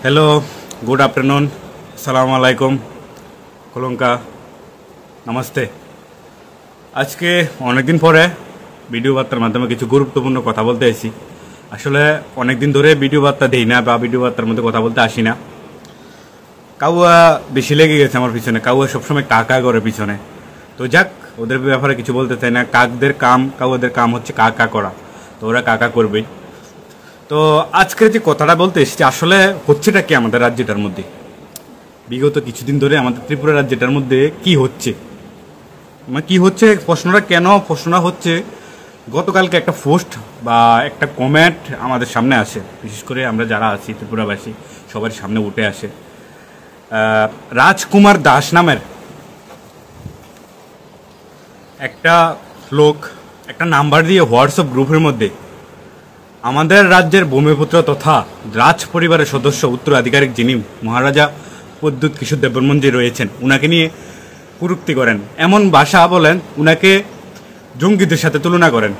Hello, good afternoon, সালাম আলাইকুম, কলঙ্কা, নমস্তে। আজকে অনেকদিন পরে ভিডিও বার্তার মাধ্যমে কিছু গুরুত্বপূর্ণ কথা বলতে এসেছি। আসলে অনেকদিন ধরে ভিডিও বার্তা দিই না বা ভিডিও বার্তার মধ্যে কথা বলতে আসি না। কাউয়া বেশি লেগে গেছে আমার পিছনে, কাউয়া সবসময় কাকা করে পিছনে। তো যাক, ওদের ব্যাপারে কিছু বলতে চাই না। কাউদের কাম হচ্ছে কাকা করা, তো ওরা কাকা করবেই। তো আজকের যে কথাটা বলতে এসেছি, আসলে হচ্ছেটা কি আমাদের রাজ্যটার মধ্যে? বিগত কিছুদিন ধরে আমাদের ত্রিপুরা রাজ্যটার মধ্যে কি হচ্ছে, মানে কি হচ্ছে, প্রশ্নটা হচ্ছে গতকালকে একটা পোস্ট বা একটা কমেন্ট আমাদের সামনে আসে, বিশেষ করে আমরা যারা আছি ত্রিপুরাবাসী সবার সামনে উঠে আসে। রাজকুমার দাস নামের একটা লোক একটা নাম্বার দিয়ে হোয়াটসঅ্যাপ গ্রুপের মধ্যে আমাদের রাজ্যের ভূমিপুত্র তথা রাজ পরিবারের সদস্য উত্তরাধিকারী যিনি মহারাজা প্রদ্যুৎ কিশোর দেববর্মনজি রয়েছেন, উনাকে নিয়ে কুরুক্তি করেন, এমন ভাষা বলেন, উনাকে জঙ্গিদের সাথে তুলনা করেন,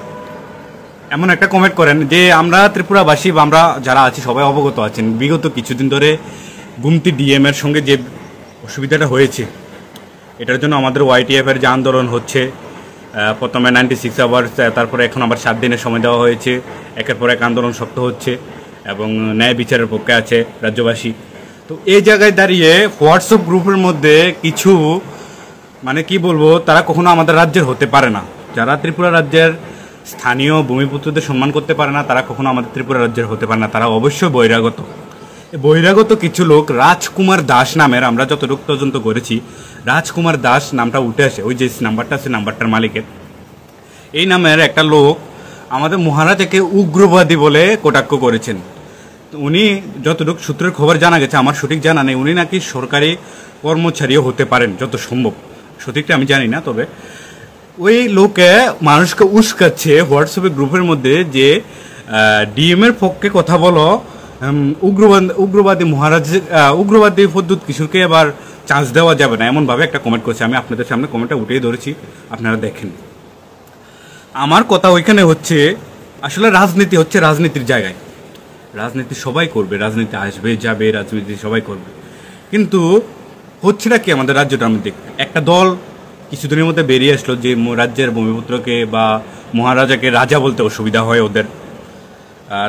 এমন একটা কমেন্ট করেন যে আমরা ত্রিপুরাবাসী বা আমরা যারা আছি সবাই অবগত আছেন বিগত কিছুদিন ধরে গুমতি ডিএম এর সঙ্গে যে অসুবিধাটা হয়েছে, এটার জন্য আমাদের ওয়াইটিএফ এর যে আন্দোলন হচ্ছে, প্রথমে 96 আওয়ার্স, তারপরে এখন আবার 7 দিনের সময় দেওয়া হয়েছে। একের পর এক আন্দোলন শক্ত হচ্ছে এবং ন্যায় বিচারের পক্ষে আছে রাজ্যবাসী। তো এই জায়গায় দাঁড়িয়ে হোয়াটসঅ্যাপ গ্রুপের মধ্যে কিছু, মানে কি বলবো, তারা কখনো আমাদের রাজ্যের হতে পারে না। যারা ত্রিপুরা রাজ্যের স্থানীয় ভূমিপুত্রদের সম্মান করতে পারে না, তারা কখনো আমাদের ত্রিপুরা রাজ্যের হতে পারে না। তারা অবশ্যই বহিরাগত কিছু লোক রাজকুমার দাস নামের, আমরা যতটুকু তদন্ত করেছি, রাজকুমার দাস নামটা উঠে আসে, ওই যে নাম্বারটা আছে নাম্বারটার মালিকের, এই নামের একটা লোক আমাদের মহারাজাকে উগ্রবাদী বলে কটাক্ষ করেছেন। উনি যতটুকু সূত্রের খবর জানা গেছে, আমার সঠিক জানা নেই, উনি নাকি সরকারি কর্মচারীও হতে পারেন যত সম্ভব, সঠিকটা আমি জানি না। তবে ওই লোকে মানুষকে উস্কাচ্ছে হোয়াটসঅ্যাপের গ্রুপের মধ্যে যে ডিএম এর পক্ষে কথা বলো, উগ্রবাদী প্রদ্যুৎ কিশোরকে এবার চান্স দেওয়া যাবে না, এমনভাবে একটা কমেন্ট করছে। আমি আপনাদের সামনে কমেন্টটা উঠেই ধরেছি, আপনারা দেখেন। আমার কথা ওইখানে হচ্ছে, আসলে রাজনীতি হচ্ছে রাজনীতির জায়গায়, রাজনীতি সবাই করবে, রাজনীতি আসবে যাবে, রাজনীতি সবাই করবে, কিন্তু হচ্ছেটা কি আমাদের রাজ্যটার মধ্যে? একটা দল কিছুদিনের মধ্যে বেরিয়ে আসলো যে রাজ্যের ভূমিপুত্রকে বা মহারাজাকে রাজা বলতে অসুবিধা হয়, ওদের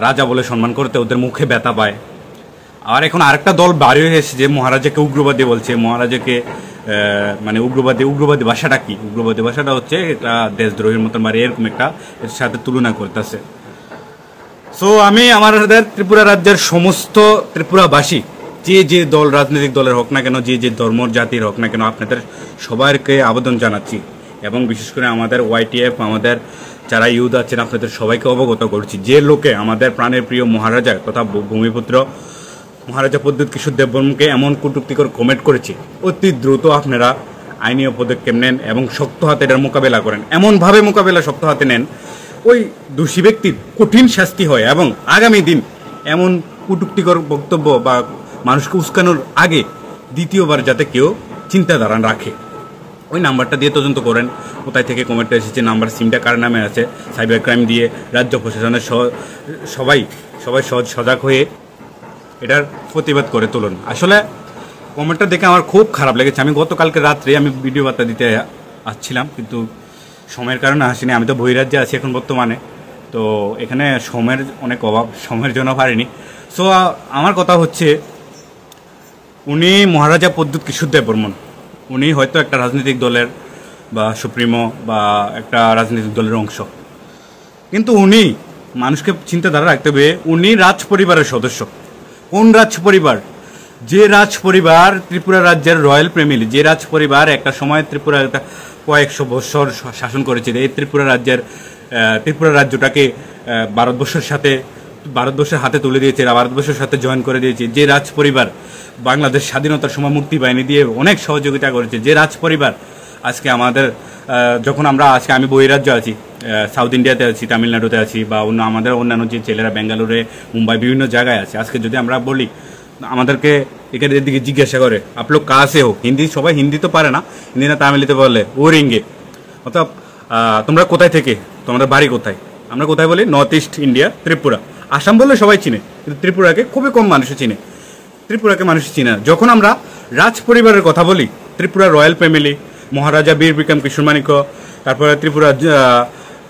রাজা বলে সম্মান করতে ওদের মুখে ব্যথা পায়। আর এখন আরেকটা দল বাড়ি হয়ে এসেছে যে মহারাজাকে উগ্রবাদী বলছে, মহারাজাকে মানে উগ্রবাদী ভাষাটা কি? উগ্রবাদী ভাষাটা হচ্ছে এটা দেশদ্রোহীর মতন, মানে এরকম একটা এর সাথে তুলনা করতেছে। সো আমি আমাদের ত্রিপুরা রাজ্যের সমস্ত ত্রিপুরাবাসী, যে দল, রাজনৈতিক দলের হোক না কেন, যে ধর্ম জাতির হোক না কেন, আপনাদের সবাইকে আবেদন জানাচ্ছি এবং বিশেষ করে আমাদের ওয়াইটিএফ, আমাদের যারা ইউথ আছেন, আপনাদের সবাইকে অবগত করছি, যে লোকে আমাদের প্রাণের প্রিয় মহারাজা তথা ভূমিপুত্র মহারাজা প্রদ্যুৎ কিশোর দেববর্মনকে এমন কটূক্তিকর কমেন্ট করেছে, অতি দ্রুত আপনারা আইনীয় পদক্ষেপ নেন এবং শক্ত হাতে এটার মোকাবেলা করেন। এমনভাবে শক্ত হাতে নেন ওই দোষী ব্যক্তির কঠিন শাস্তি হয় এবং আগামী দিন এমন কটূক্তিকর বক্তব্য বা মানুষকে উস্কানোর আগে দ্বিতীয়বার যাতে কেউ চিন্তাধারা রাখে। ওই নাম্বারটা দিয়ে তদন্ত করেন, কোথায় থেকে কমেন্টটা এসেছে, নাম্বার সিমটা কার নামে আছে, সাইবার ক্রাইম দিয়ে রাজ্য প্রশাসনের সবাই সজাগ হয়ে এটার প্রতিবাদ করে তুলুন। আসলে কমেন্টটা দেখে আমার খুব খারাপ লেগেছে। আমি গতকালকে রাত্রে আমি ভিডিও বার্তা দিতে আসছিলাম, কিন্তু সময়ের কারণে আসিনি। আমি তো বহিরাজ্যে আছি এখন বর্তমানে, তো এখানে সময়ের অনেক অভাব, সময়ের জন্য পারিনি। সো আমার কথা হচ্ছে, উনি মহারাজা প্রদ্যুৎ কিশোর দেববর্মন, উনি হয়তো একটা রাজনৈতিক দলের বা সুপ্রিমো বা একটা রাজনৈতিক দলের অংশ, কিন্তু উনি মানুষকে চিন্তাধারা রাখতে হবে, উনি রাজ পরিবারের সদস্য। কোন রাজ পরিবার? যে রাজ পরিবার ত্রিপুরা রাজ্যের রয়্যাল ফ্যামিলি, যে রাজ পরিবার একটা সময় ত্রিপুরা কয়েকশো বছর শাসন করেছিল, এই ত্রিপুরা রাজ্যটাকে ভারতবর্ষের হাতে তুলে দিয়েছে, ভারতবর্ষের সাথে জয়েন করে দিয়েছে, যে রাজ পরিবার বাংলাদেশ স্বাধীনতার সময় মুক্তি বাহিনী দিয়ে অনেক সহযোগিতা করেছে, যে রাজ পরিবার আজকে আমাদের যখন আজকে আমি বহিরাজ্য আছি, সাউথ ইন্ডিয়াতে আছি, তামিলনাড়ুতে আছি, বা আমাদের অন্যান্য যে ছেলেরা বেঙ্গালুরে, মুম্বাই, বিভিন্ন জায়গায় আছে, আজকে যদি আমরা বলি, আমাদেরকে এখানে এদিকে জিজ্ঞাসা করে আপ লোক কাহা সে হো, সবাই হিন্দি তো পারে না, হিন্দি না তামিলিতে বলে ও রিঙ্গে, অর্থাৎ তোমরা কোথায় থেকে, তোমাদের বাড়ি কোথায়? আমরা কোথায় বলি? North east India, Tripura. Assam বললে সবাই চিনে, কিন্তু ত্রিপুরাকে খুবই কম মানুষ চিনে। ত্রিপুরাকে মানুষ চিনে না। যখন আমরা রাজ পরিবারের কথা বলি, ত্রিপুরা রয়্যাল ফ্যামিলি, মহারাজা বীর বিক্রম কৃষ্ণ মাণিক্য, তারপরে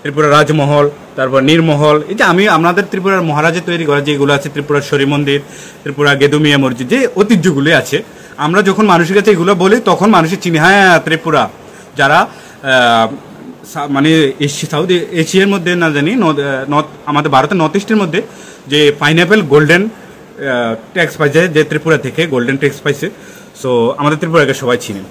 ত্রিপুরা রাজমহল, তারপর নীরমহল, এই যে আমাদের ত্রিপুরার মহারাজা তৈরি করা যেগুলো আছে, ত্রিপুরা শরী মন্দির, ত্রিপুরা গেদুমিয়া মসজিদ, যে ঐতিহ্যগুলি আছে, আমরা যখন মানুষের কাছে এগুলো বলি তখন মানুষের চিনি হ্যাঁ ত্রিপুরা। যারা মানে সাউথ এশিয়ার মধ্যে না জানি আমাদের ভারতের নর্থ ইস্টের মধ্যে যে পাইনঅ্যাপেল গোল্ডেন ট্যাক্স পাইছে, যে ত্রিপুরা থেকে গোল্ডেন ট্যাক্স পাইছে, সো আমাদের ত্রিপুরাকে সবাই চিনেন।